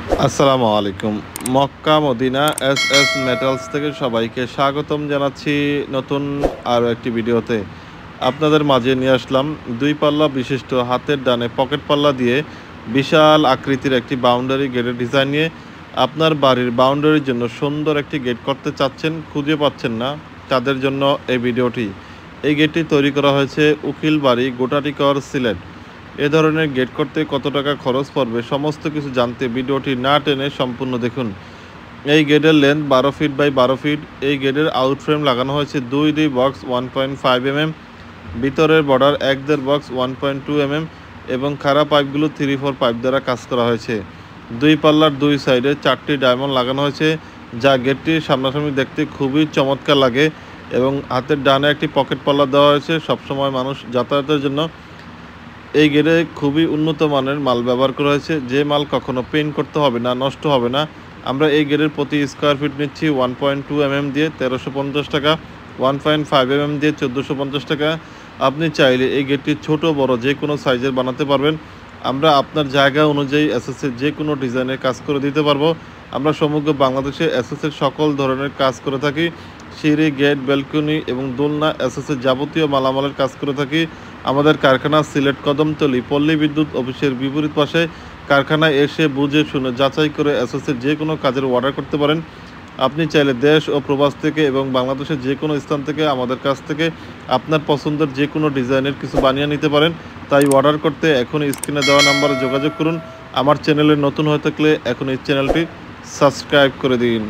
আসসালামু আলাইকুম। Mecca Medina S metals থেকে সবাইকে স্বাগতম জানাচ্ছি নতুন আরও একটি ভিডিওতে। আপনাদের মাঝে নিয়ে আসলাম 2 পাল্লা বিশিষ্ট হাতের ডানে পকেট পাল্লা দিয়ে বিশাল আকৃতির একটি বাউন্ডারি গেটের ডিজাইন নিয়ে। আপনার বাড়ির বাউন্ডারির জন্য সুন্দর একটি গেট করতে চাচ্ছেন, খুঁজে পাচ্ছেন না, তাদের জন্য এই ভিডিওটি। এই গেটটি তৈরি করা হয়েছে উকিলবাড়ি, গোটাটিকর, সিলেট। এ ধরনের গেট করতে কত টাকা খরচ পড়বে সমস্ত কিছু জানতে ভিডিওটি না টেনে সম্পূর্ণ দেখুন। এই গেটের লেন্থ 12 ফিট বাই 12 ফিট। এই গেটের আউট ফ্রেম লাগানো হয়েছে 2 বক্স 1.5 mm, ভিতরের বর্ডার 1.5 বক্স 1.2 mm এবং খাড়া পাইপগুলো 3-4 পাইপ দ্বারা কাজ করা হয়েছে। 2 পাল্লার 2 সাইডে 4টি ডায়মন্ড লাগানো হয়েছে, যা গেটটির সামনাসামনি দেখতে খুবই চমৎকার লাগে। এবং হাতের ডানে একটি পকেট পাল্লা দেওয়া হয়েছে সবসময় মানুষ যাতায়াতের জন্য। এই গেটে খুবই উন্নত মানের মাল ব্যবহার করা হয়েছে, যে মাল কখনো পেইন্ট করতে হবে না, নষ্ট হবে না। আমরা এই গেটের প্রতি স্কোয়ার ফিট নিচ্ছি 1.2 mm দিয়ে 1350 টাকা, 1.5 mm দিয়ে 1450 টাকা। আপনি চাইলে এই গেটটি ছোট বড় যে কোনো সাইজের বানাতে পারবেন। আমরা আপনার জায়গা অনুযায়ী এসএসের যে কোনো ডিজাইনের কাজ করে দিতে পারবো। আমরা সমগ্র বাংলাদেশে এসএসের সকল ধরনের কাজ করে থাকি। সিঁড়ি, গেট, ব্যালকনি এবং দোলনা এসএসের যাবতীয় মালামালের কাজ করে থাকি। আমাদের কারখানা সিলেট কদমতলী পল্লী বিদ্যুৎ অফিসের বিপরীত পাশে। কারখানায় এসে বুঝে শুনে যাচাই করে এসএসের যে কোনো কাজের অর্ডার করতে পারেন। আপনি চাইলে দেশ ও প্রবাস থেকে এবং বাংলাদেশের যে কোনো স্থান থেকে আমাদের কাছ থেকে আপনার পছন্দের যে কোনো ডিজাইনের কিছু বানিয়ে নিতে পারেন। তাই অর্ডার করতে এখনই স্ক্রিনে দেওয়া নাম্বারে যোগাযোগ করুন। আমার চ্যানেলে নতুন হয়ে থাকলে এখন এই চ্যানেলটি সাবস্ক্রাইব করে দিন।